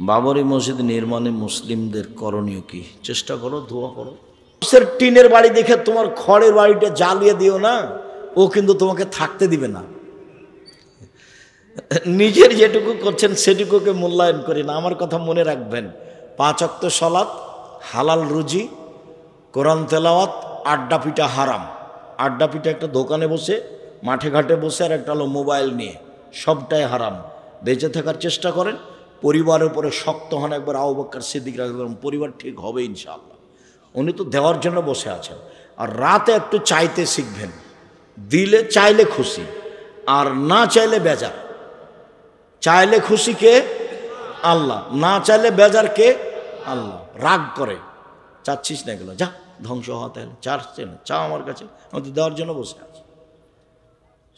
বাবরি মসজিদ নির্মাণে মুসলিমদের করণীয় কি? চেষ্টা করো, দোয়া করো। টিনের বাড়ি দেখে তোমার খড়ের বাড়িটা জ্বালিয়ে দিও না, ও কিন্তু তোমাকে থাকতে দিবে না। নিজের যেটুকু করছেন সেটুকুকে মূল্যায়ন করি না। আমার কথা মনে রাখবেন, 5 ওয়াক্ত সালাত, হালাল রুজি, কোরআন তেলাওয়াত, আড্ডা পিটা হারাম। আড্ডা পিটা একটা দোকানে বসে, মাঠে ঘাটে বসে, আর একটা হলো মোবাইল নিয়ে, সবটাই হারাম। বেঁচে থাকার চেষ্টা করেন, পরিবারের উপরে শক্ত হন। একবার আবু বকর সিদ্দিক রাদিয়াল্লাহু আনহু, পরিবার ঠিক হবে ইনশাআল্লাহ। উনি তো দেওয়ার জন্য বসে আছেন। আর রাতে একটু চাইতে শিখবেন, দিলে চাইলে খুশি, আর না চাইলে বেজার। চাইলে খুশি কে? আল্লাহ। না চাইলে বেজার কে? আল্লাহ। রাগ করে, চাচ্ছিস না এগুলো, যা ধ্বংস হওয়া, তাহলে চাচ্ছে না, চা আমার কাছে, আমি তো দেওয়ার জন্য বসে আছি।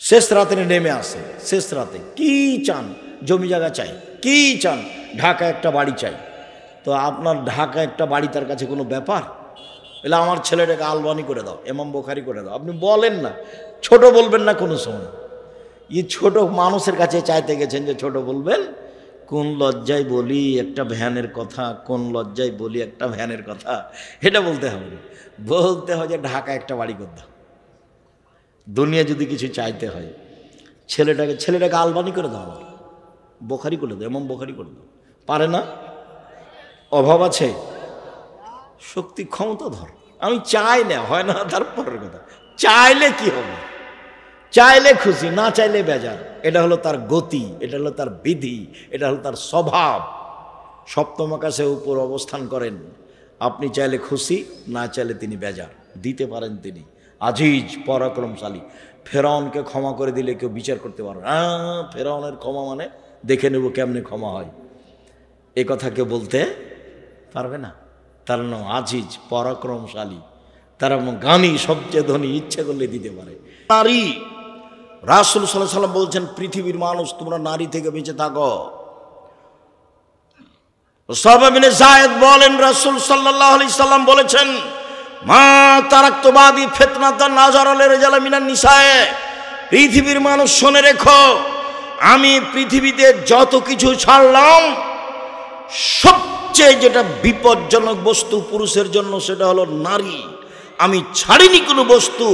শেষ রাতে নেমে আসে, শেষ রাতে কি চান? জমি জায়গা চাই। কি চান? ঢাকা একটা বাড়ি চাই। তো আপনার ঢাকা একটা বাড়ি তার কাছে কোনো ব্যাপার? এলে আমার ছেলেটাকে আলবানি করে দাও, ইমাম বুখারী করে দাও। আপনি বলেন না, ছোট বলবেন না কোনো সময়। ছোট মানুষের কাছে চাইতে গেছেন যে ছোট বলবেন? কোন লজ্জায় বলি একটা ভ্যানের কথা, কোন লজ্জায় বলি একটা ভ্যানের কথা। এটা বলতে হবে না, বলতে হয় যে ঢাকা একটা বাড়ি করে দাও। দুনিয়া যদি কিছু চাইতে হয়, ছেলেটাকে আলবানি করে দাও, আমার বুখারী করে দাও, ইমাম বুখারী করে দাও। পারে না? অভাব আছে? শক্তি ক্ষমতা ধর। আমি চাই না, হয় না, তারপরের কথা। চাইলে কি হবে? চাইলে খুশি, না চাইলে বেজার। এটা হলো তার গতি, এটা হলো তার বিধি, এটা হলো তার স্বভাব। সপ্তম আকাশে উপর অবস্থান করেন। আপনি চাইলে খুশি, না চাইলে তিনি বেজার। দিতে পারেন তিনি আজিজ, পরাক্রমশালী। ফেরাউনকে ক্ষমা করে দিলে কেউ বিচার করতে পারবে না। ফেরাউনের ক্ষমা মানে দেখে নেব কেমনে ক্ষমা হয়, এ কথা কেউ বলতে পারবে না। তার নাম আজিজ, পরাক্রমশালী। তার গানি সবচেয়ে ধনী, ইচ্ছে করলে দিতে পারে। নারী, রাসূল সাল্লাল্লাহু আলাইহি ওয়াসাল্লাম বলছেন, পৃথিবীর মানুষ তোমরা নারী থেকে বেঁচে থাকো। উসামা বিন যায়েদ বলেন, রাসূল সাল্লাল্লাহু আলাইহি ওয়াসাল্লাম বলেছেন, মা তারাকতু বাদি ফিতনাতান নাযারা লিরিজাল মিনান নিসায়ে। পৃথিবীর মানুষ শুনে রেখো, আমি পৃথিবীতে যত কিছু ছাড়লাম, সবচেয়ে যেটা বিপজ্জনক বস্তু পুরুষের জন্য সেটা হলো নারী। আমি ছাড়িনি কোনো বস্তু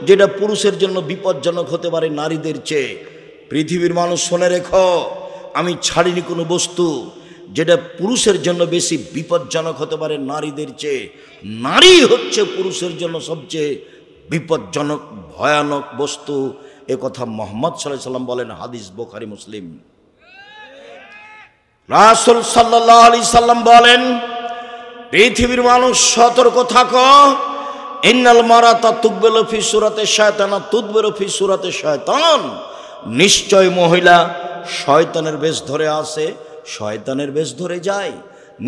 যেটা পুরুষের জন্য বিপজ্জনক হতে পারে নারীদের চেয়ে। পৃথিবীর মানুষ শুনে রেখো, আমি ছাড়িনি কোনো বস্তু যেটা পুরুষের জন্য বেশি বিপজ্জনক হতে পারে নারীদের চেয়ে। নারী হচ্ছে পুরুষের জন্য সবচেয়ে বিপজ্জনক, ভয়ানক বস্তু। এ কথা মুহাম্মদ সাল্লাল্লাহু আলাইহি ওয়াসাল্লাম বলেন, হাদিস বুখারী মুসলিম। রাসূল সাল্লাল্লাহু আলাইহি সাল্লাম বলেন, পৃথিবীর মানুষ সতর্ক থাকো, ইন্নাল মারাতা তুকবালু ফি সূরাতি শায়তান তুদবিরু ফি সূরাতি শায়তান। নিশ্চয় মহিলা শয়তানের বেশ ধরে আসে, শয়তানের বেশ ধরে যায়।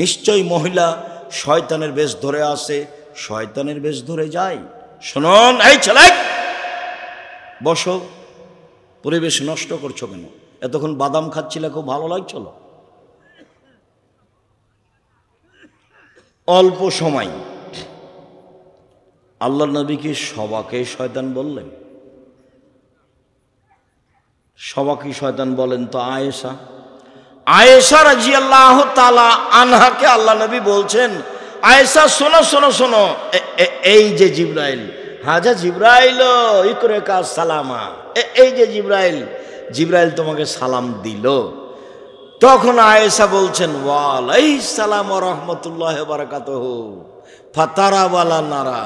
নিশ্চয় মহিলা শয়তানের বেশ ধরে আসে, শয়তানের বেশ ধরে যায়। শুনুন, এই ছেলে বসো, পরিবেশ নষ্ট করছো কেন? এতক্ষণ বাদাম খাচ্ছিলে, খুব ভালো লাগছিল। অল্প সময় আল্লাহ নবী কি সবাকে শয়তান বললেন? সবাকে শয়তান বলেন তো আয়েশা রাদিয়াল্লাহু তাআলা আনহাকে আল্লাহ নবী বলছেন, আয়েশা শোনো শোনো শোনো, এই যে জিবরাইল, হাজা জিবরাইল ইকরাকা সালামা, এই যে জিবরাইল তোমাকে সালাম দিল। তখন আয়েশা বলছেন, ওয়ালাইহিস সালাম ওয়া রাহমাতুল্লাহি ওয়া বারাকাতুহু ফাতারা ওয়ালা নারা।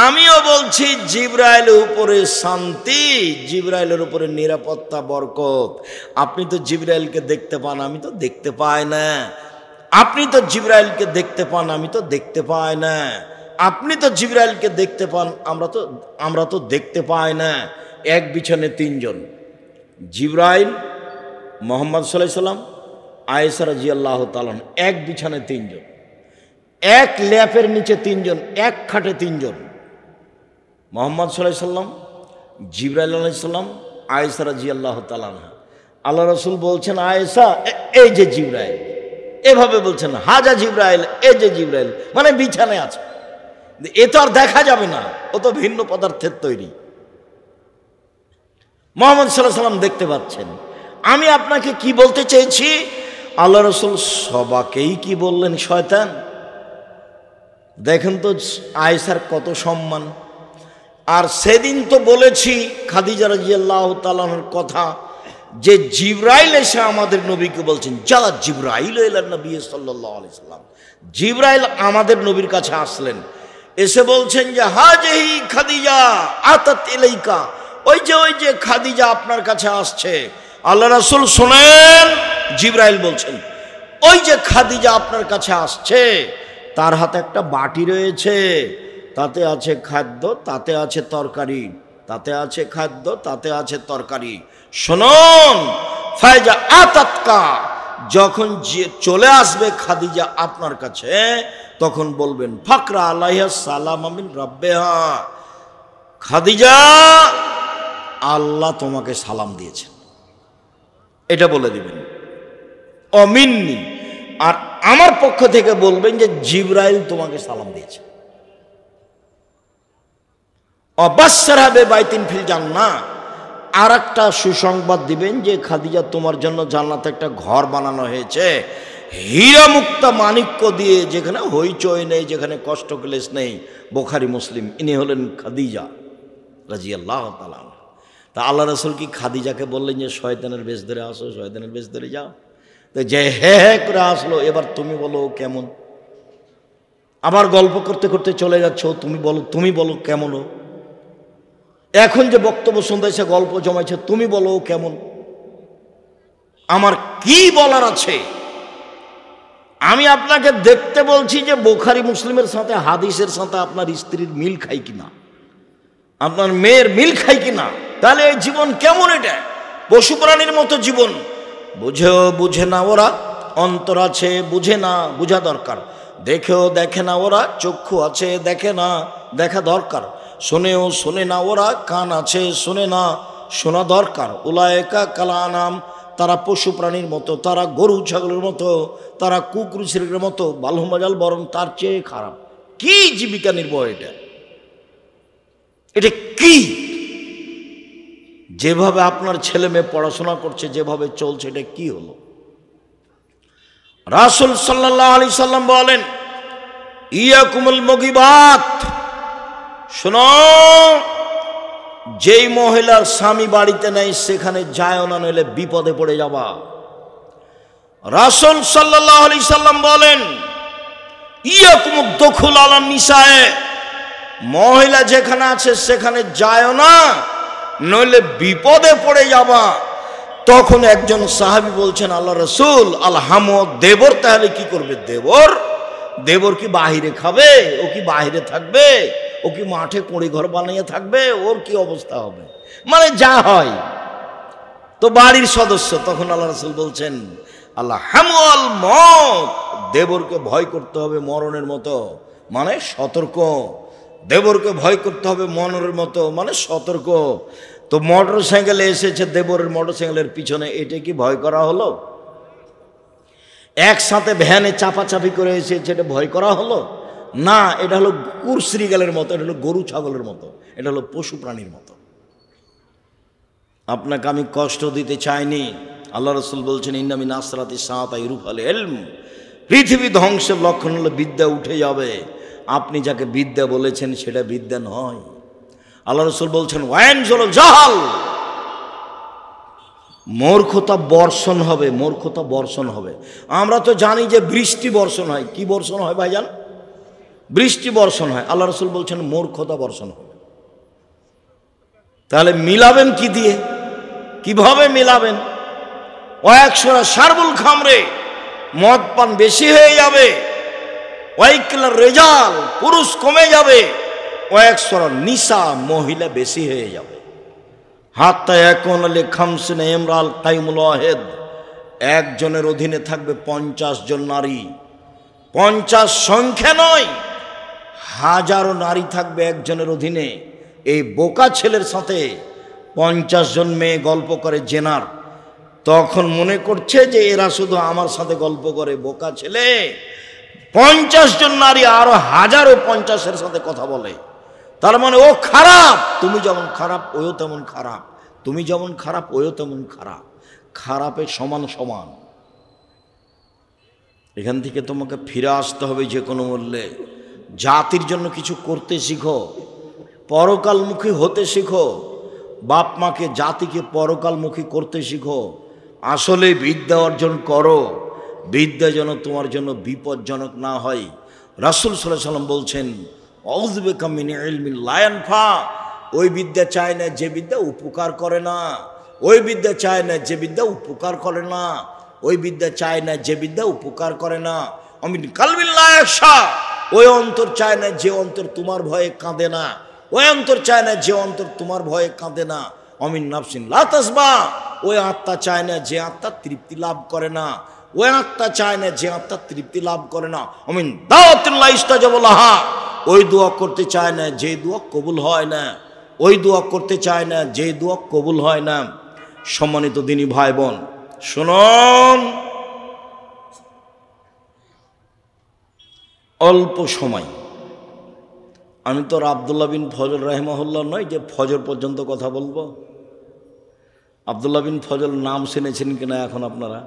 আমিও বলছি জিবরাইলের উপরে শান্তি, জিবরাইলের উপরে নিরাপত্তা, বরকত। আপনি তো জিবরাইলকে দেখতে পান, আমি তো দেখতে পাই না। আপনি তো জিবরাইলকে দেখতে পান, আমি তো দেখতে পাই না। আপনি তো জিবরাইলকে দেখতে পান, আমরা তো দেখতে পাই না। এক বিছানে 3 জন, জিবরাইল, মুহাম্মদ সাল্লাল্লাহু আলাইহি সাল্লাম, আয়েশা রাদিয়াল্লাহু তাআলা। এক বিছানে 3 জন, এক ল্যাপের নিচে 3 জন, এক খাটে 3 জন। মুহাম্মদ সাল্লাল্লাহু আলাইহি সাল্লাম, জিবরাইল আলাইহিস সালাম, আয়েশা রাদিয়াল্লাহু তাআলা। আল্লাহ রাসূল বলছেন, আয়েশা এই যে জিবরাইল, এভাবে বলছেন, হাজা জিবরাইল, এই যে জিবরাইল, মানে বিছানায় আছে। এ তো আর দেখা যাবে না, ও তো ভিন্ন পদার্থের তৈরি। মুহাম্মদ সাল্লাল্লাহু আলাইহি সাল্লাম দেখতে পাচ্ছেন। আমি আপনাকে কি বলতে চেয়েছি, আল্লাহ রসুল সবাকেই কি বললেন শয়তান? দেখেন তো আয়েশার কত সম্মান। আর সেদিন তো বলেছি খাদিজা রাদিয়াল্লাহু তাআলার কথা, যে জিবরাইল এসে আমাদের নবীকে বলছেন, যা জিবরাইল ইলা নবী সাল্লাল্লাহু আলাইহি সাল্লাম, জিবরাইল আমাদের নবীর কাছে আসলেন, এসে বলছেন যে হাজিহি খাদিজা আতাত ইলাইকা, ওই যে খাদিজা আপনার কাছে আসছে। আল্লাহ রাসূল শুনেন, জিবরাইল বলছেন ওই যে খাদিজা আপনার কাছে আসছে, তার হাতে একটা বাটি রয়েছে, তাতে আছে খাদ্য, তাতে আছে তরকারি, তাতে আছে খাদ্য, তাতে আছে তরকারি। শুনুন, ফায়জা আতাতকা, যখন চলে আসবে খাদিজা আপনার কাছে, তখন বলবেন ফাকরা আলাইহা সালাম মিন রাব্বিহা, খাদিজা আল্লাহ তোমাকে সালাম দিয়েছেন, এটা বলে দিবেন। অমিন্নি, আর আমার পক্ষ থেকে বলবেন যে জিবরাইল তোমাকে সালাম দিয়েছে। অবাসসারা বিবাইতিন ফিল জান্নাহ, আর একটা সুসংবাদ দিবেন যে খাদিজা তোমার জন্য জান্নাতে একটা ঘর বানানো হয়েছে হীরা মুক্তা মাণিক্য দিয়ে, যেখানে হইচই নেই, যেখানে কষ্ট ক্লেশ নেই। বুখারী মুসলিম। ইনি হলেন খাদিজা রাদিয়াল্লাহু তাআলা। তা আল্লাহ রাসূল কি খাদিজাকে বললেন যে শয়তানের বেশ ধরে আসো, শয়তানের বেশ ধরে যাও? তো যে হে করে আসলো, এবার তুমি বলো কেমন? আবার গল্প করতে করতে চলে যাচ্ছ, তুমি বলো কেমন? এখন যে বক্তব্য শুনতে সে গল্প জমাইছে, তুমি বলো কেমন? আমার কি বলার আছে? আমি আপনাকে দেখতে বলছি যে বুখারী মুসলিমের সাথে হাদিসের সাথে আপনার স্ত্রীর মিল খাই কিনা, আপনার মেয়ের মিল খাই কিনা। তাহলে এই জীবন কেমন? এটা পশু প্রাণীর মতো জীবন। বুঝে না ওরা, অন্তর আছে বুঝে না, বুঝা দরকার। দেখেও দেখে না ওরা, চক্ষু আছে দেখে না, দেখা দরকার। শোনেও শোনে না ওরা, কান আছে শোনে না, শোনা দরকার। উলায়েকা কালানাম, তারা পশু প্রাণীর মতো, তারা গরু ছাগলের মতো, তারা কুকুরের মতো, বালহমাজাল, বরং তার চেয়ে খারাপ। কি জীবিকা নির্বাহ এটা? এটা কি? যেভাবে আপনার ছেলে মেয়ে পড়াশোনা করছে, যেভাবে চলছে, এটা কি হলো? রাসূল সাল্লাল্লাহু আলাইহি সাল্লাম বলেন, ইয়াকুমুল মুগিবাত, শোনো, যেই মহিলার স্বামী বাড়িতে নেই সেখানে যায় না, নইলে বিপদে পড়ে যাবা। রাসূল সাল্লাল্লাহু আলাইহি সাল্লাম বলেন, ইয়াকুমুদ দুখুল আলান নিসায়ে, মহিলা যেখানে আছে সেখানে যায় না, নইলে বিপদে পড়ে যাবা। তখন একজন সাহাবী বলছেন, আল্লাহ রাসূল, আলহামদ, দেবর তাহলে কি করবে? দেবর কি বাহিরে খাবে? ও কি বাহিরে থাকবে? ও কি মাঠে কুঁড়ি ঘর বানিয়ে থাকবে? ওর কি অবস্থা হবে? মানে যা হয় তো বাড়ির সদস্য। তখন আল্লাহ রাসূল বলছেন, আল্লাহ হামল মত, দেবরকে ভয় করতে হবে মরণের মতো, মানে সতর্ক। দেবরকে ভয় করতে হবে মরণের মতো, মানে সতর্ক। তো মোটর সাইকেলে এসেছে দেবরের মোটর সাইকেলের পিছনে, এটা কি ভয় করা হলো? একসাথে ভ্যানে চাপাচাপি করে এসেছে, এটা ভয় করা হলো না। এটা হলো কুরশ্রীগালের মতো, এটা হলো গরু ছাগলের মতো, এটা হলো পশু প্রাণীর মতো। আপনাকে আমি কষ্ট দিতে চাইনি। আল্লাহ রাসূল বলছেন, ইন্না মিন আসরাতি সাআতি ইরফাল ইলম, পৃথিবী ধ্বংসের লক্ষণ হলো বিদ্যা উঠে যাবে। আপনি যাকে বিদ্যা বলেছেন সেটা বিদ্যা নয়। আল্লাহ রাসূল বলছেন, ওয়ানজুল জাহাল, মূর্খতা বর্ষণ হবে, মূর্খতা বর্ষণ হবে। আমরা তো জানি যে বৃষ্টি বর্ষণ হয়। কি বর্ষণ হয় ভাইজান? বৃষ্টি বর্ষণ হয়। আল্লাহ রাসূল বলছেন মূর্খতা বর্ষণ হবে। তাহলে মিলাবেন কি দিয়ে? কিভাবে মিলাবেন? ওয়াকসুরা শারবুল খামরে, মদ পান বেশি হয়ে যাবে। ওয়াইকলার রেজাল, পুরুষ কমে যাবে। ওয়াকসুরা নিসা, মহিলা বেশি হয়ে যাবে। হাত্তা এখন আলী খামসিনা ইমরাল কাইমুল ওয়াহিদ, একজনের অধীনে থাকবে 50 জন নারী। 50 সংখ্যা নয়, হাজারো নারী থাকবে একজনের অধীনে। এই বোকা ছেলের সাথে 50 জন মেয়ে গল্প করে জেনার, তখন মনে করছে যে এরা শুধু আমার সাথে গল্প করে। বোকা ছেলে, 50 জন নারী আরো হাজারো 50-এর সাথে কথা বলে। তার মানে ও খারাপ। তুমি যেমন খারাপ ওও তেমন খারাপ, তুমি যেমন খারাপ ওও তেমন খারাপ। খারাপের সমান সমান। এখান থেকে তোমাকে ফিরে আসতে হবে যে কোনো মূল্যে। জাতির জন্য কিছু করতে শিখো, পরকালমুখী হতে শিখো, বাপ মাকে জাতিকে পরকালমুখী করতে শিখো। আসলে বিদ্যা অর্জন করো, বিদ্যা যেন তোমার জন্য বিপজ্জনক না হয়। রাসূল সাল্লাল্লাহু আলাইহি ওয়াসাল্লাম বলছেন, আউযু বিকা মিন ইলমিন লা ইয়ানফা। ওই বিদ্যা চায় না যে বিদ্যা উপকার করে না, ওই বিদ্যা চায় না যে বিদ্যা উপকার করে না, ওই বিদ্যা চায় না যে বিদ্যা উপকার করে না। আমিন কালবিন লা ইয়াখশা। ওই অন্তর চায় না যে অন্তর তোমার ভয়ে কাঁদে না, ওই অন্তর চায় না যে অন্তর তোমার ভয়ে কাঁদে না। আমিন নাফসিন লা তাসবা। ওই আত্মা চায় না যে আত্মা তৃপ্তি লাভ করে না, ওই আত্মা চায় না যে আত্মা তৃপ্তি লাভ করে না। আমিন দাওয়াতুল্লাহ ইস্তাজাবা লাহা। ওই দোয়া করতে চায় না যে দোয়া কবুল হয় না, ওই দোয়া করতে চায় না যে দোয়া কবুল হয় না। সম্মানিত দিনী ভাই বোন শুনুন, অল্প সময়, আমি তো আব্দুল্লাহ বিন ফজল রাহিমাহুল্লাহ নয় যে ফজর পর্যন্ত কথা বলবো। আব্দুল্লাহ বিন ফজল নাম শুনেছেন কিনা এখন আপনারা?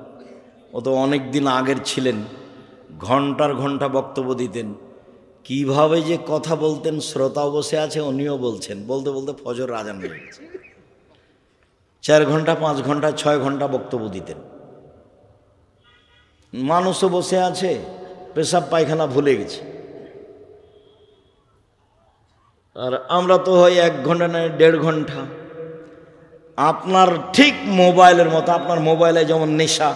ও তো অনেক দিন আগের ছিলেন, ঘন্টার ঘন্টা বক্তব্য দিতেন। কিভাবে যে কথা বলতেন, শ্রোতাও বসে আছে, উনিও বলছেন, বলতে বলতে ফজর আজান হয়ে গেছে। 4 ঘন্টা 5 ঘন্টা 6 ঘন্টা বক্তব্য দিতেন। মানুষও বসে আছে, পেশাব পায়খানা ভুলে গেছে। আর আমরা তো হয় 1 ঘন্টা নয় 1.5 ঘন্টা। আপনার ঠিক মোবাইলের মতো, আপনার মোবাইলে যেমন নেশা,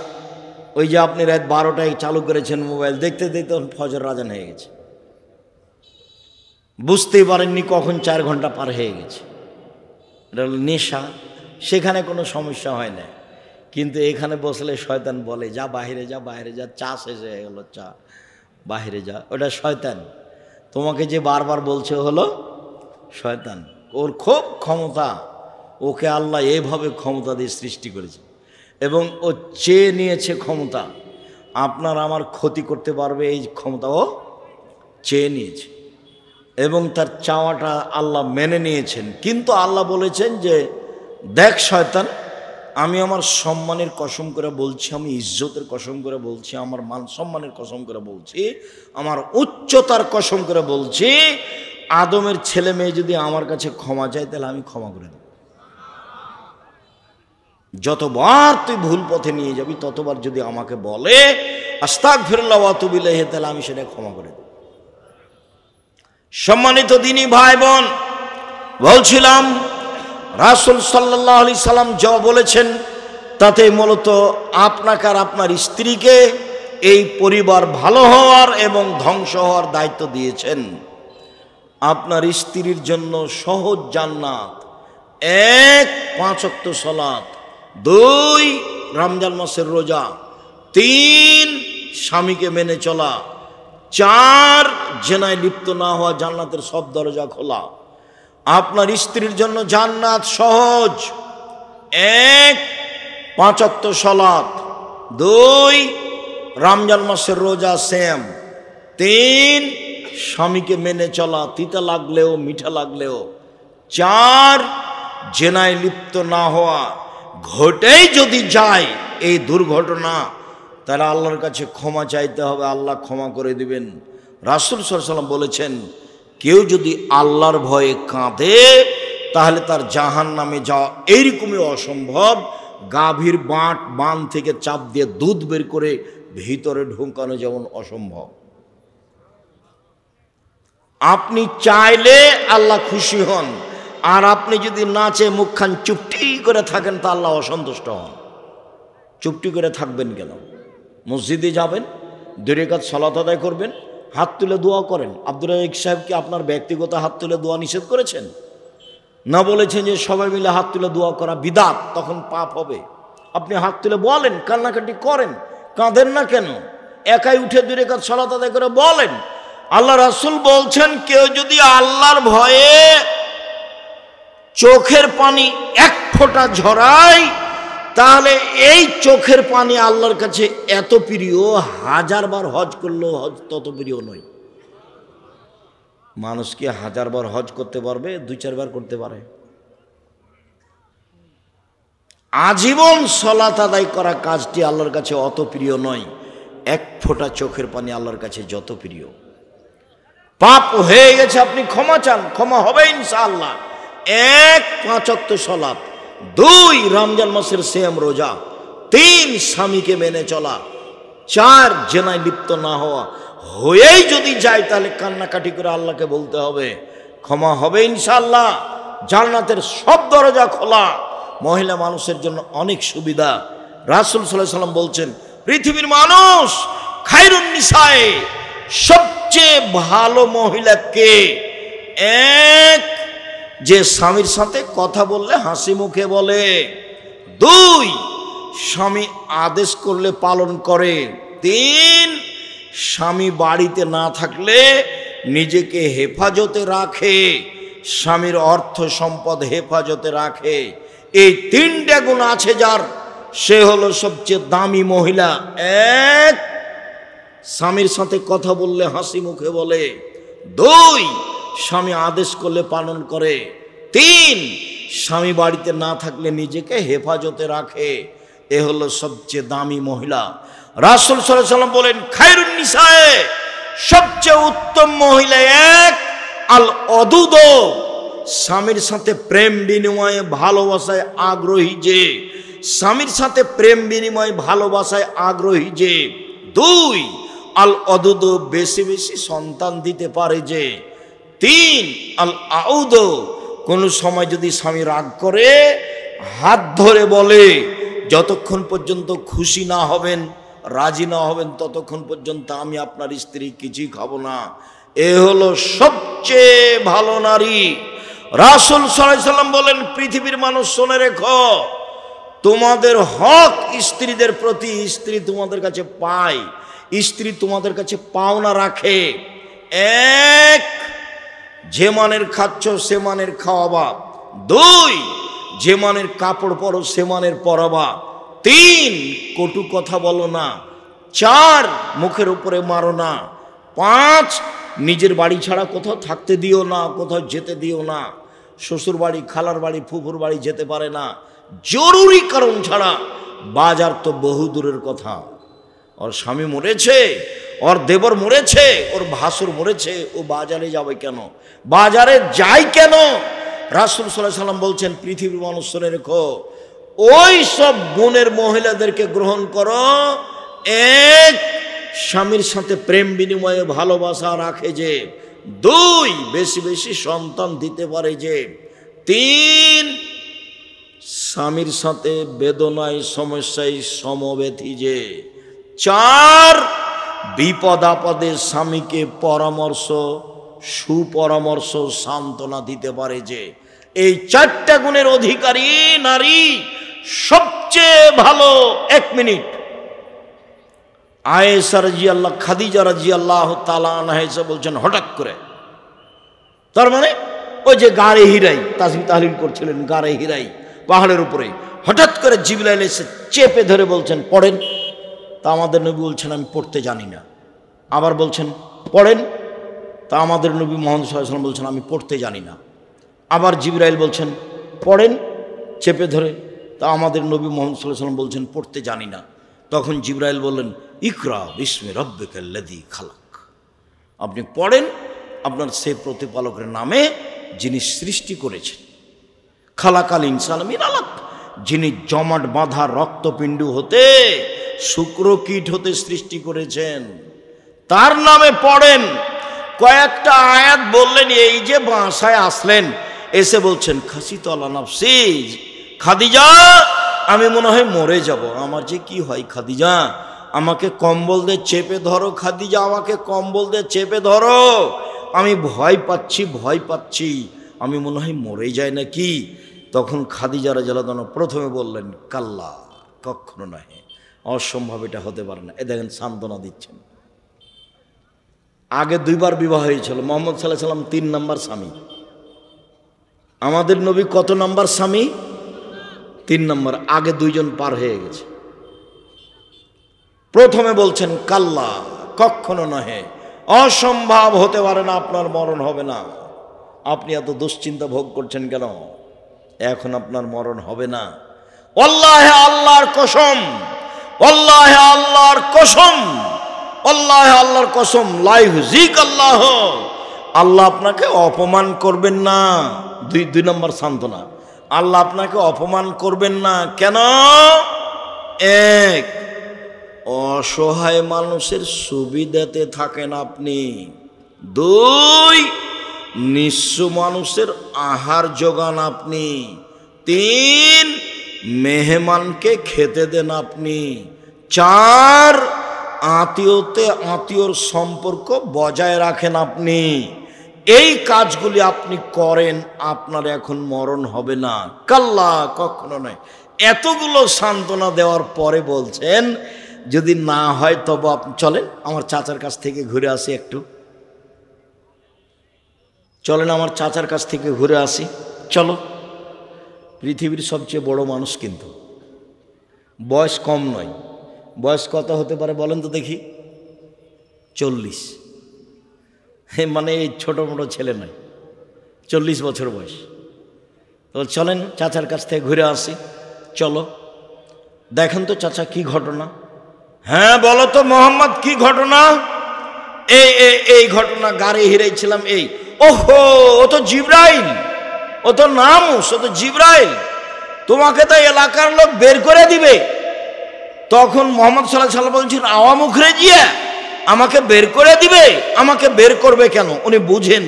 ওই যে আপনি রাত 12টায় চালু করেছেন মোবাইল, দেখতে দেখতে ফজর আজান হয়ে গেছে, বুঝতেই পারেননি কখন 4 ঘন্টা পার হয়ে গেছে। এটা হলো নেশা। সেখানে কোনো সমস্যা হয় না, কিন্তু এখানে বসলে শয়তান বলে, যা বাহিরে যা, বাইরে যা, চা শেষ হয়ে গেল, চা বাহিরে যা। ওটা শয়তান, তোমাকে যে বারবার বলছে হলো শয়তান। ওর খুব ক্ষমতা, ওকে আল্লাহ এইভাবে ক্ষমতা দিয়ে সৃষ্টি করেছে এবং ও চেয়ে নিয়েছে ক্ষমতা। আপনার আমার ক্ষতি করতে পারবে এই ক্ষমতা ও চেয়ে নিয়েছে এবং তার চাওয়াটা আল্লাহ মেনে নিয়েছেন। কিন্তু আল্লাহ বলেছেন যে, দেখ শয়তান, আমি আমার সম্মানের কসম করে বলছি, আমি ইজ্জতের কসম করে বলছি, আমার মান সম্মানের কসম করে বলছি, আমার উচ্চতার কসম করে বলছি, আদমের ছেলে মেয়ে যদি আমার কাছে ক্ষমা চায় তাহলে আমি ক্ষমা করে দেব। যতবার তুই ভুল পথে নিয়ে যাবি ততবার যদি আমাকে বলে আস্তাগফিরুল্লাহ ওয়া আতুবু ইলাইহি, তাহলে আমি সেটা ক্ষমা করে দেব। সম্মানিত দিনী ভাই বোন, বলছিলাম রাসূল সাল্লাল্লাহু আলাইহি সাল্লাম যা বলেছেন তাতে মূলত আপনাকে আর আপনার স্ত্রীকে এই পরিবার ভালো হওয়ার এবং ধ্বংস হওয়ার দায়িত্ব দিয়েছেন। আপনার স্ত্রীর জন্য সহজ জান্নাত, 1 5 ওয়াক্ত সালাত, 2 রমজান মাসের রোজা, 3 স্বামীকে মেনে চলা, 4 জেনায় লিপ্ত না হওয়া, জান্নাতের সব দরজা খোলা। আপনার স্ত্রীর জন্য জান্নাত সহজ, 1 5 ওয়াক্ত সালাত, 2 রমজান মাসের রোজা সেম, 3 স্বামীকে মেনে চলা, তিতা লাগলেও মিঠা লাগলেও, 4 জেনায় লিপ্ত না হওয়া। ঘটেই যদি যায় এই দুর্ঘটনা, তাহলে আল্লাহর কাছে ক্ষমা চাইতে হবে, আল্লাহ ক্ষমা করে দিবেন। রাসূল সাল্লাল্লাহু আলাইহি ওয়াসাল্লাম বলেছেন, কেউ যদি আল্লাহর ভয়ে কাঁদে তাহলে তার জাহান্নামে যাওয়া এইরকমই অসম্ভব, গাভীর বান থেকে চাপ দিয়ে দুধ বের করে ভিতরে ঢোকানো যেমন অসম্ভব। আপনি চাইলে আল্লাহ খুশি হন, আর আপনি যদি নাচে মুখখান চুপটি করে থাকেন তা আল্লাহ অসন্তুষ্ট হন। চুপটি করে থাকবেন কেন? মসজিদে যাবেন, 2 রাকাত সালাত আদায় করবেন, হাত তুলে দোয়া করেন। আব্দুর রাজ্জাক সাহেব কি আপনার ব্যক্তিগত হাত তুলে দোয়া নিষেধ করেছেন? না, বলেছেন যে সবাই মিলে হাত তুলে দোয়া করা বিদআত, তখন পাপ হবে। আপনি হাত তুলে বলেন, কান্নাকাটি করেন, কাঁদেন না কেন? একাই উঠে 2 রাকাত সালাত আদায় করে বলেন। আল্লাহ রাসূল বলছেন, কেউ যদি আল্লাহর ভয়ে চোখের পানি 1 ফোঁটা ঝরায়, তাহলে এই চোখের পানি আল্লাহর কাছে এত প্রিয়, 1000 বার হজ করলেও হজ তত প্রিয় নয়। মানুষ কি 1000 বার হজ করতে পারবে? 2-4 বার করতে পারে। আজীবন সালাত আদায় করা কাজটি আল্লাহর কাছে অত প্রিয় নয়। এক ফোঁটা চোখের পানি আল্লাহর কাছে যত প্রিয়। পাপ হয়ে গেছে, আপনি ক্ষমা চান, ক্ষমা হবে ইনশাআল্লাহ। 1 5 ওয়াক্ত সালাত, 2 রমজান মাসের সিয়াম রোজা, 3 স্বামীকে মেনে চলা, 4 জেনায় লিপ্ত না হওয়া। হয়েই যদি যায় তাহলে কান্নাকাটি করে আল্লাহকে বলতে হবে, ক্ষমা হবে ইনশাআল্লাহ। জান্নাতের সব দরজা খোলা, মহিলা মানুষের জন্য অনেক সুবিধা। রাসূল সাল্লাল্লাহু আলাইহি ওয়াসাল্লাম বলছেন, পৃথিবীর মানুষ খায়রুন নিসায়ে, সবচেয়ে ভালো মহিলা কে? 1 যে স্বামীর সাথে কথা বললে হাসি মুখে বলে, 2 স্বামী আদেশ করলে পালন করে, 3 স্বামী বাড়িতে না থাকলে নিজেকে হেফাজতে রাখে, স্বামীর অর্থ সম্পদ হেফাজতে রাখে। এই 3টা গুণ আছে যার, সে হলো সবচেয়ে দামি মহিলা। 1 স্বামীর সাথে কথা বললে হাসি মুখে বলে, 2 স্বামী আদেশ করলে পালন করে, 3 স্বামী বাড়িতে না থাকলে নিজেকে হেফাজতে রাখে। এ হলো সবচেয়ে দামি মহিলা। রাসূল সাল্লাল্লাহু আলাইহি ওয়াসাল্লাম বলেন, খায়রুন নিসায়ে, সবচেয়ে উত্তম মহিলা 1 আল অদুদ, স্বামীর সাথে প্রেম বিনিময়ে ভালোবাসায় আগ্রহী যে, স্বামীর সাথে প্রেম বিনিময় ভালোবাসায় আগ্রহী যে। 2 আল অদুদ, বেশি বেশি সন্তান দিতে পারে যে। 3 আল আউদ, কোন সময় যদি স্বামী রাগ করে হাত ধরে বলে, যতক্ষণ পর্যন্ত খুশি না হবেন, রাজি না হবেন, ততক্ষণ পর্যন্ত আমি আপনার স্ত্রী কিছুই খাবো না। এ হলো সবচেয়ে ভালো নারী। রাসূল সাল্লাল্লাহু আলাইহি ওয়াসাল্লাম বলেন, পৃথিবীর মানুষ শুনে রেখো, তোমাদের হক স্ত্রীদের প্রতি স্ত্রী তোমাদের কাছে পায়, স্ত্রী তোমাদের কাছে পাওনা রাখে। 1 যে মানের খাচ্ছ সে মানের খাওয়াবা, 2 যে মানের কাপড় পরো সে মানের পরাবা, 3 কটু কথা বলো না, 4 মুখের উপরে মারো না, 5 নিজের বাড়ি ছাড়া কোথাও থাকতে দিও না, কোথাও যেতে দিও না। শ্বশুর বাড়ি, খালার বাড়ি, ফুফুর বাড়ি যেতে পারে না জরুরি কারণ ছাড়া। বাজার তো বহু দূরের কথা, ওর স্বামী মরেছে, ওর দেবর মরেছে, ওর ভাসুর মরেছে, ও বাজারে যাবে কেন? বাজারে যায় কেন? রাসূল সাল্লাল্লাহু আলাইহি ওয়াসাল্লাম বলছেন, পৃথিবীর মানুষ শুনে রেখো, ওই সব গুণের মহিলাদেরকে গ্রহণ করো। 1 স্বামীর সাথে প্রেম বিনিময়ে ভালোবাসা রাখে যে, 2 বেশি বেশি সন্তান দিতে পারে যে, 3 স্বামীর সাথে বেদনায় সমস্যায় সমব্যথী যে, 4 বিপদ আপদে স্বামীকে পরামর্শ, সুপরামর্শ, সান্ত্বনা দিতে পারে যে। এই 4টা গুণের অধিকারী নারী সবচেয়ে ভালো। 1 মিনিট, আয়েশা রাদিয়াল্লাহু, খাদিজা রাদিয়াল্লাহু তাআলা আনহা এসে বলছেন হঠাৎ করে, তার মানে ওই যে গাড়ে হিরাই তাসবিহ তাহলিল করছিলেন, গাড়ে হিরাই পাহাড়ের উপরে, হঠাৎ করে জিবরাইল এসে চেপে ধরে বলছেন পড়েন। তা আমাদের নবী বলছেন আমি পড়তে জানি না। আবার বলছেন পড়েন। তা আমাদের নবী মুহাম্মদ সাল্লাল্লাহু আলাইহি ওয়াসাল্লাম বলছেন আমি পড়তে জানি না। আবার জিবরাইল বলছেন পড়েন চেপে ধরে। তা আমাদের নবী মুহাম্মদ সাল্লাল্লাহু আলাইহি ওয়াসাল্লাম বলছেন পড়তে জানি না। তখন জিবরাইল বললেন ইকরা বিসমি রাব্বিকাল্লাযী খালাক, আপনি পড়েন আপনার সে প্রতিপালকের নামে যিনি সৃষ্টি করেছেন। খালাকাল ইনসান মিন আলাক, যিনি জমাট বাঁধা রক্তপিণ্ড হতে, শুক্রকীট হতে সৃষ্টি করেছেন, তার নামে পড়েন। কয়েকটা আয়াত বললেন, এই যে বাসায় আসলেন, এসে বলছেন খাসিতু আলা নাফসি, খাদিজা আমি মনে হয় মরে যাব, আমার যে কি হয় খাদিজা, আমাকে কম্বল দিয়ে চেপে ধরো, খাদিজা আমাকে কম্বল দিয়ে চেপে ধরো, আমি ভয় পাচ্ছি, ভয় পাচ্ছি, আমি মনে হয় মরে যায় নাকি। তখন খাদিজা রাদিয়াল্লাহু আনহা প্রথমে বললেন কাল্লা, কখনো নয়, অসম্ভব, এটা হতে পারে না। এ দেখেন সান্ত্বনা দিচ্ছেন। আগে 2 বার বিবাহ হয়েছিল, মুহাম্মদ সাল্লাল্লাহু আলাইহি ওয়াসাল্লাম 3 নম্বর স্বামী। আমাদের নবী কত নম্বর স্বামী? 3 নম্বর। আগে 2 জন পার হয়ে গেছে। প্রথমে বলছেন কাল্লা, কখনো নহে, অসম্ভব, হতে পারে না, আপনার মরণ হবে না। আপনি এত দুশ্চিন্তা ভোগ করছেন কেন? এখন আপনার মরণ হবে না। ওয়াল্লাহি আল্লাহর কসম, ওয়াল্লাহি আল্লাহর কসম, আল্লাহ, আল্লাহর কসম, লা ইউহজিক আল্লাহ, আল্লাহ আপনাকে অপমান করবেন না। দুই নম্বর সান্ত্বনা, আল্লাহ আপনাকে অপমান করবেন না। কেন? এক, অসহায় মানুষের সুবিধাতে থাকেন আপনি। দুই, নিঃস্ব মানুষের আহার যোগান আপনি। তিন, মেহমানকে খেতে দেন আপনি। চার, আত্মীয়র সম্পর্ক বজায় রাখেন আপনি। এই কাজগুলি আপনি করেন, আপনার এখন মরণ হবে না। কাল্লা, কখনো নয়। এতগুলো সান্ত্বনা দেওয়ার পরে বলছেন যদি না হয় তবে আপনি চলেন আমার চাচার কাছ থেকে ঘুরে আসি একটু। চলেন আমার চাচার কাছ থেকে ঘুরে আসি। চলো। পৃথিবীর সবচেয়ে বড় মানুষ, কিন্তু বয়স কম নয়। বয়স কত হতে পারে বলেন তো দেখি? 40। মানে এই ছোটো মোটো ছেলে নয়, 40 বছর বয়স। তো চলেন চাচার কাছ থেকে ঘুরে আসি। চলো। দেখেন তো চাচা কি ঘটনা। হ্যাঁ বলো তো মোহাম্মদ, কি ঘটনা? এই ঘটনা, গাড়ি হিরাইছিলাম। এই ওহো, ও তো জিব্রাইল, ও তো নামুস, ও তো জিব্রাইল, তোমাকে তো এলাকার লোক বের করে দিবে। তখন মোহাম্মদ সাল্লাল্লাহু আলাইহি ওয়াসাল্লাম বলছেন, আওয়া মুখরে জিয়া, আমাকে বের করে দিবে? আমাকে বের করবে কেন? উনি বুঝেন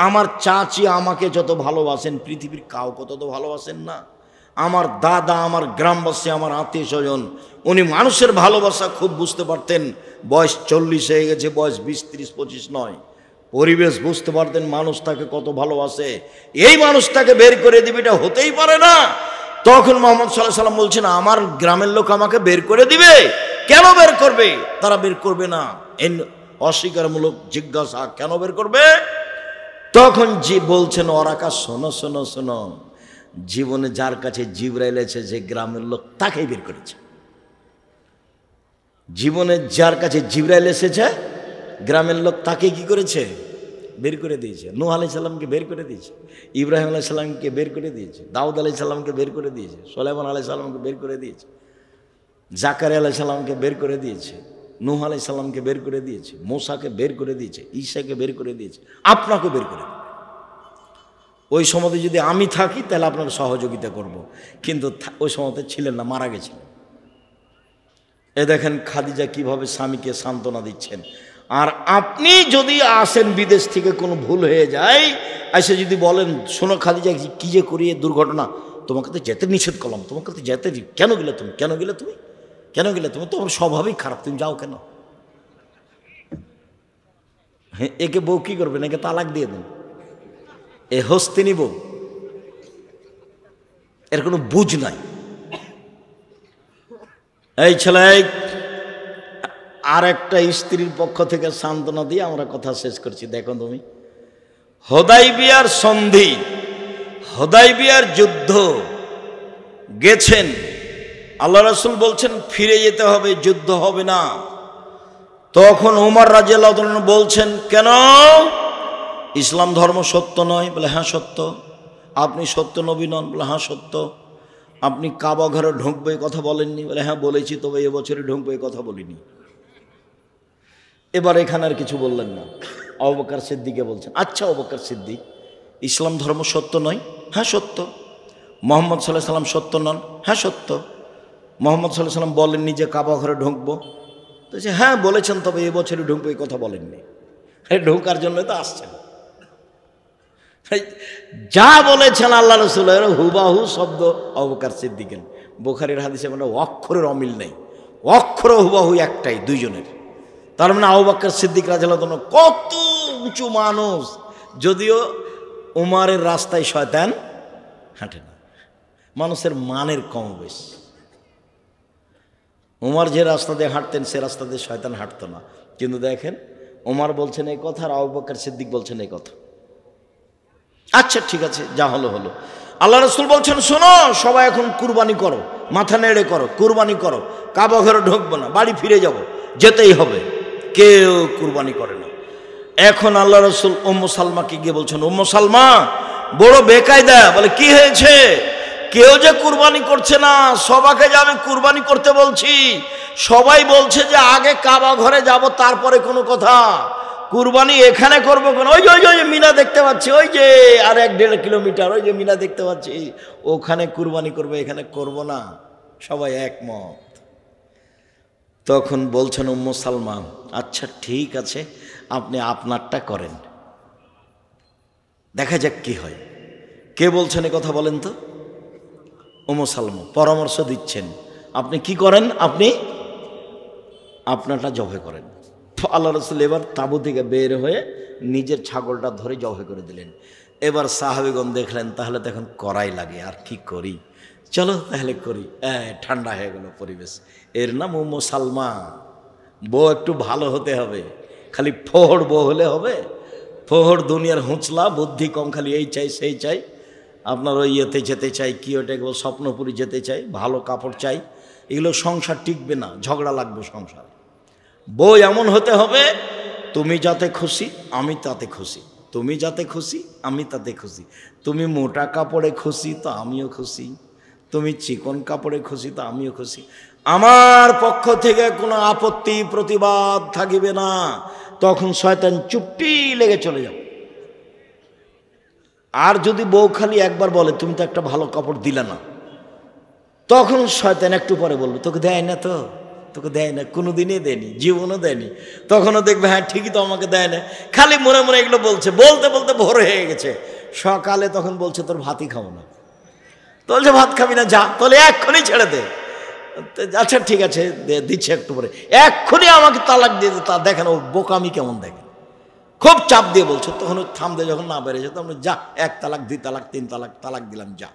আমার চাচি আমাকে যত ভালোবাসেন পৃথিবীর কাউকে তত ভালোবাসেন না। আমার দাদা, আমার গ্রামবাসী, আমার আত্মীয় স্বজন, উনি মানুষের ভালোবাসা খুব বুঝতে পারতেন। বয়স 40 হয়ে গেছে, বয়স 20, 30, 25 নয়। পরিবেশ বুঝতে পারতেন মানুষ তাকে কত ভালোবাসে। এই মানুষটাকে বের করে দিবে, এটা হতেই পারে না। তখন মুহাম্মদ সাল্লাল্লাহু আলাইহি ওয়াসাল্লাম বলছেন, আমার গ্রামের লোক আমাকে বের করে দিবে? কেন বের করবে? তারা বের করবে না। অস্বীকারমূলক জিজ্ঞাসা, কেন বের করবে? তখন বলছেন ওরাকা, শোনো শোনো শোনো, জীবনে যার কাছে জিবরাইল এসেছে, যে গ্রামের লোক, তাকেই বের করেছে। জীবনে যার কাছে জিবরাইল এসেছে গ্রামের লোক, তাকে কি করেছে? বের করে দিয়েছে। নূহ আলাইহিস সালামকে বের করে দিয়েছে, ইব্রাহিম আলাইহিস সালামকে বের করে দিয়েছে, দাউদ আলাইহিস সালামকে বের করে দিয়েছে, সুলাইমান আলাইহিস সালামকে বের করে দিয়েছে, জাকারিয়া আলাইহিস সালামকে বের করে দিয়েছে, নূহ আলাইহিস সালামকে বের করে দিয়েছে, মূসাকে বের করে দিয়েছে, ঈসাকে বের করে দিয়েছে, আপনাকে বের করে দিয়েছে। ওই সময়তে যদি আমি থাকি তাহলে আপনার সহযোগিতা করব, কিন্তু ওই সময়তে ছিলেন না, মারা গেছিলেন। এ দেখেন খাদিজা কিভাবে স্বামীকে সান্ত্বনা দিচ্ছেন। আর আপনি যদি আসেন বিদেশ থেকে, কোনো ভুল হয়ে যায়, এসে যদি বলেন, শোনো খাদিজা, কি যে করিয়ে দুর্ঘটনা, তোমাকে তো যেতে নিষেধ করলাম, তোমাকে তো যেতে, কেন গেলে তুমি, কেন গেলে তুমি, কেন গেলে তুমি, তোমার স্বভাবই খারাপ, তুমি যাও কেন? হ্যাঁ, একে বউ কি করবেন? একে তালাক দিয়ে দেন। এ হস্তিনী বউ, এর কোনো বুঝ নাই। এই ছেলে, আর একটা স্ত্রীর পক্ষ থেকে সান্ত্বনা দিয়ে আমরা কথা শেষ করছি। দেখো তুমি, হুদায়বিয়ার সন্ধি, হুদায়বিয়ার যুদ্ধ গেছেন, আল্লাহ রাসূল বলছেন ফিরে যেতে হবে, যুদ্ধ হবে না। তখন ওমর রাদিয়াল্লাহু আনহু বলছেন, কেন? ইসলাম ধর্ম সত্য নয়? বলে হ্যাঁ সত্য। আপনি সত্য নবী নন? বলে হ্যাঁ সত্য। আপনি কাবা ঘরে ঢুকবে কথা বলেননি? বলে হ্যাঁ বলেছি, তবে এবছরে ঢুকবে কথা বলিনি। এবার এখানে আর কিছু বললেন না। আবু বকর সিদ্দিককে বলছেন, আচ্ছা আবু বকর সিদ্দিক, ইসলাম ধর্ম সত্য নয়? হ্যাঁ সত্য। মুহাম্মদ সাল্লাল্লাহু আলাইহি সাল্লাম সত্য নন? হ্যাঁ সত্য। মুহাম্মদ সাল্লাল্লাহু আলাইহি সাল্লাম বলেননি যে কাবা ঘরে ঢুকবো? তো হ্যাঁ বলেছেন, তবে এবছরে ঢুকবো এই কথা বলেননি। ঢোকার জন্য তো আসছেন। যা বলেছেন আল্লাহ রাসূলের হুবাহু শব্দ আবু বকর সিদ্দিকের। বুখারীর হাদিসে মানে অক্ষরের অমিল নেই, অক্ষর হুবাহু একটাই দুইজনের। তার মানে আবু বকর সিদ্দিক রাদিয়াল্লাহু আনহু কত উঁচু মানুষ, যদিও উমারের রাস্তায় শয়তান হাঁটে না। মানুষের মানের কম বেশ। উমার যে রাস্তা দিয়ে হাঁটতেন সে রাস্তা দিয়ে শয়তান হাঁটতো না। কিন্তু দেখেন উমার বলছেন এই কথা আর আবু বকর সিদ্দিক বলছেন এই কথা। আচ্ছা ঠিক আছে, যা হলো হলো। আল্লাহ রাসূল বলছেন, শোনো সবাই এখন কুরবানি করো, মাথা নেড়ে করো, কুরবানি করো, কাবা ঘরে ঢুকবো না, বাড়ি ফিরে যাব, যেতেই হবে। কেউ কুরবানি করে না। এখন আল্লাহ রাসূল উম্মু সালমাকে গিয়ে বলছেন, উম্মু সালমা বড় বেকায়দা। বলে কি হয়েছে? কেউ যে কুরবানি করছে না, সবাইকে যে আমি কুরবানি করতে বলছি, সবাই বলছে যে আগে কাবা ঘরে যাব তারপরে কোনো কথা, কুরবানি এখানে করবো কেন? ওই যে ওই যে মিনা দেখতে পাচ্ছি, ওই যে আর 1-1.5 কিলোমিটার, ওই যে মিনা দেখতে পাচ্ছি, ওখানে কুরবানি করবে, এখানে করব না। সবাই একমত। তখন বলছেন উম্মু সালমা, আচ্ছা ঠিক আছে, আপনি আপনারটা করেন, দেখা যাক কি হয়। কে বলছেন এ কথা বলেন তো? উম্মু সালমা পরামর্শ দিচ্ছেন, আপনি কি করেন, আপনি আপনারটা জবে করেন। আল্লাহ রাসূল এবার তাঁবু থেকে বের হয়ে নিজের ছাগলটা ধরে জবে করে দিলেন। এবার সাহাবীগণ দেখলেন তাহলে তো এখন করাই লাগে, আর কি করি, চলো তাহলে করি। ঠান্ডা হয়ে গেল পরিবেশ। এর নাম উম্মু সালমা। বউ একটু ভালো হতে হবে, খালি ফোহর বউ হলে হবে? ফোহর দুনিয়ার হুঁচলা, বুদ্ধি কম, খালি এই চাই সেই চাই, আপনার ওই ইয়েতে যেতে চাই, কি ওটা স্বপ্নপুরি যেতে চাই, ভালো কাপড় চাই, এগুলো সংসার টিকবে না, ঝগড়া লাগবে সংসার। বউ এমন হতে হবে, তুমি যাতে খুশি আমি তাতে খুশি, তুমি যাতে খুশি আমি তাতে খুশি, তুমি মোটা কাপড়ে খুশি তো আমিও খুশি, তুমি চিকন কাপড়ে খুশি তো আমিও খুশি, আমার পক্ষ থেকে কোনো আপত্তি প্রতিবাদ থাকিবে না। তখন শয়তান চুপটি লেগে চলে যাবে। আর যদি বউ খালি একবার বলে তুমি তো একটা ভালো কাপড় দিলে না, তখন শয়তান একটু পরে বলবে তোকে দেয় না, তো তোকে দেয় না, কোনো দিনই দেয়নি, জীবনও দেয়নি। তখনও দেখবে হ্যাঁ ঠিকই তো আমাকে দেয় না, খালি মনে মনে এগুলো বলছে, বলতে বলতে ভোর হয়ে গেছে। সকালে তখন বলছে তোর ভাতই খাবো না, তো বলছে ভাত খাবি না, যা তাহলে এক্ষুনি ছেড়ে দে। আচ্ছা ঠিক আছে দিচ্ছে, একটু পরে এক্ষুনি আমাকে তালাক দিয়ে দে। তা দেখেন ও বোকামি কেমন দেখেন, খুব চাপ দিয়ে বলছে। তখন থামতে যখন না বেড়েছে তখন যা, 1 তালাক 2 তালাক 3 তালাক, তালাক দিলাম যা।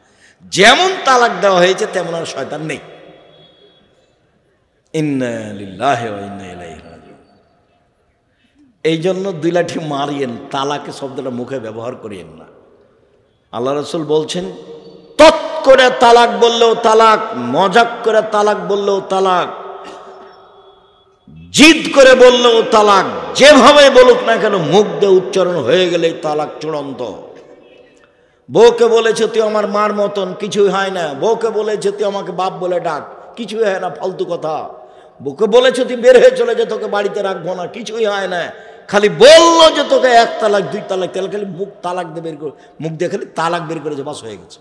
যেমন তালাক দেওয়া হয়েছে তেমন আর শয়তান নেই। ইন্না লিল্লাহি ওয়া ইন্না ইলাইহি রাজিউন। এই জন্য 2 লাঠি মারিয়েন, তালাকে শব্দটা মুখে ব্যবহার করিয়েন না। আল্লাহ রাসূল বলছেন তৎ করে তালাক বললেও তালাক, মজাক করে তালাক বললেও তালাক, জিদ করে বললেও তালাক, যেভাবে বলুক না কেন মুখ দিয়ে উচ্চারণ হয়ে গেলে তালাক চূড়ান্ত। বউকে বলেছে তুই আমার মার মতন, কিছুই হয় না। বউকে বলেছে তুই আমাকে বাপ বলে ডাক, কিছুই হয় না, ফালতু কথা। বউকে বলেছে তুই বের হয়ে চলে যে তোকে বাড়িতে রাখবো না, কিছুই হয় না। খালি বললো যে তোকে 1 তালাক 2 তালাক, তাহলে খালি মুখ তালাক দিয়ে বের করে, মুখ দিয়ে খালি তালাক বের করেছে, বাস হয়ে গেছে।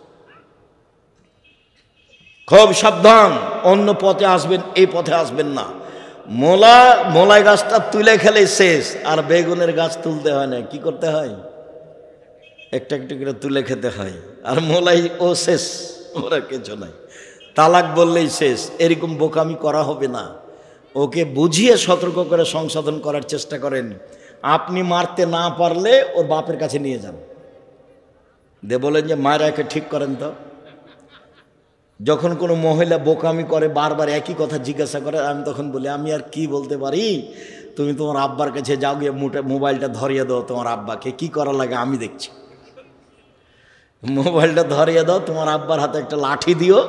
খুব সাবধান, অন্য পথে আসবেন, এই পথে আসবেন না। মোলাই গাছটা তুলে খেলে শেষ, আর বেগুনের গাছ তুলতে হয় না, কি করতে হয়, একটা একটু করে তুলে খেতে হয়। আর মোলাই ও শেষ, ওরা কিছু নাই, তালাক বললেই শেষ। এরকম বোকামি করা হবে না। ওকে বুঝিয়ে সতর্ক করে সংশোধন করার চেষ্টা করেন। আপনি মারতে না পারলে ওর বাপের কাছে নিয়ে যান, দে বলেন যে মায়ের একে ঠিক করেন তো। যখন কোনো মহিলা বোকামি করে, বারবার একই কথা জিজ্ঞাসা করে, আমি তখন বলি আমি আর কি বলতে পারি, তুমি তোমার আব্বার কাছে যাও, গিয়ে মোবাইলটা ধরিয়ে দাও তোমার আব্বাকে, কি করা লাগে আমি দেখছি। মোবাইলটা ধরিয়ে দাও, তোমার আব্বার হাতে একটা লাঠি দিও,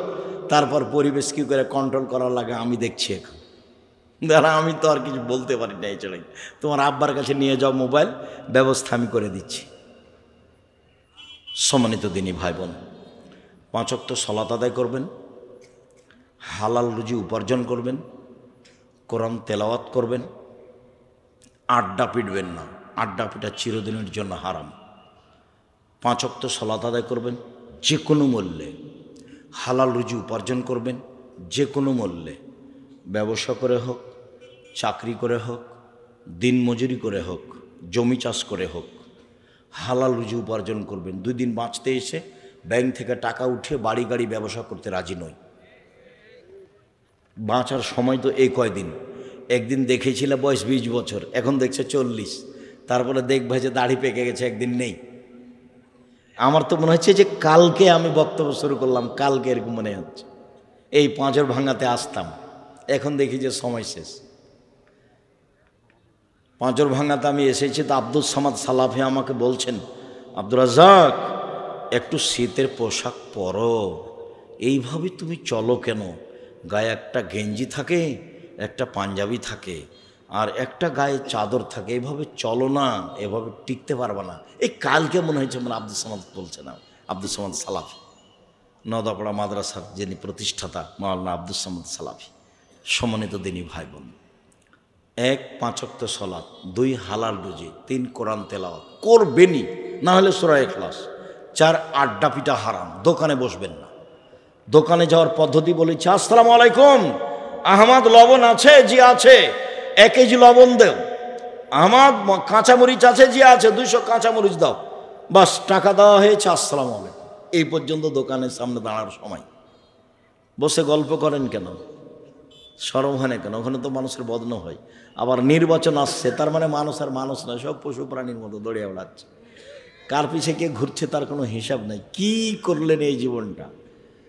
তারপর পরিবেশ কী করে কন্ট্রোল করার লাগে আমি দেখছি এখন। দাঁড়া, আমি তো আর কিছু বলতে পারি না, এই চলে তোমার আব্বার কাছে নিয়ে যাও মোবাইল, ব্যবস্থা আমি করে দিচ্ছি। সম্মানিত দিনী ভাই বোন, 5 ওয়াক্ত সালাত আদায় করবেন, হালাল রুজি উপার্জন করবেন, কোরআন তেলাওয়াত করবেন, আড্ডা পিটবেন না, আড্ডা পিটা চিরদিনের জন্য হারাম। 5 ওয়াক্ত সালাত আদায় করবেন যে কোনো মূল্যে, হালাল রুজি উপার্জন করবেন যে কোনো মূল্যে, ব্যবসা করে হোক, চাকরি করে হোক, দিন মজুরি করে হোক, জমি চাষ করে হোক, হালাল রুজি উপার্জন করবেন। 2 দিন বাঁচতে এসে ব্যাংক থেকে টাকা উঠিয়ে বাড়ি গাড়ি ব্যবসা করতে রাজি নই। বাঁচার সময় তো এই কয়দিন। একদিন দেখেছিল বয়স 20 বছর, এখন দেখছে 40, তারপরে দেখবে যে দাড়ি পেকে গেছে, একদিন নেই। আমার তো মনে হচ্ছে যে কালকে আমি বক্তব্য শুরু করলাম, কালকে এরকম মনে হচ্ছে। এই 5 ভাঙাতে আসতাম, এখন দেখি যে সময় শেষ। 5 ভাঙাতে আমি এসেছি, তো আব্দুল সামাদ সালাফি আমাকে বলছেন, আব্দুর রাজ্জাক একটু শীতের পোশাক পরো, এইভাবে তুমি চলো কেন? গায়ে একটা গেঞ্জি থাকে, একটা পাঞ্জাবি থাকে, আর একটা গায়ে চাদর থাকে, এইভাবে চলো না, এভাবে টিকতে পারবে না। এই কালকে মনে হয়েছে মানে আব্দুল সামাদ বলছে না, আব্দুল সামাদ সালাফি। নওদাপাড়া মাদ্রাসার যিনি প্রতিষ্ঠাতা মাওলানা আব্দুস সামাদ সালাফি। সম্মানিত দিনী ভাই বোন, 1 5 ওয়াক্ত সালাত, 2 হালাল রুজি, 3 কোরআন তেলাওয়াত করবেনই, না হলে সূরা ইখলাস। 4 আড্ডা পিটা হারাম, দোকানে বসবেন না। দোকানে যাওয়ার পদ্ধতি বলেছি, আসসালামু আলাইকুম, আহমদ লবণ আছে? জি আছে। 1 কেজি লবণ দেও। আহমদ কাঁচামরিচ আছে? জি আছে। 200 কাঁচামরিচ দাও। বাস, টাকা দেওয়া হয়েছে, আসসালামু আলাইকুম। এই পর্যন্ত দোকানের সামনে দাঁড়ার সময়। বসে গল্প করেন কেন? শরম হয় না কেন? ওখানে তো মানুষের বদনা হয়। আবার নির্বাচন আসছে, তার মানে মানুষ আর মানুষ নয়, সব পশু প্রাণীর মতো দৌড়িয়ে বেড়াচ্ছে। কার পিছে কে ঘুরছে তার কোনো হিসাব নেই। কি করলেন এই জীবনটা?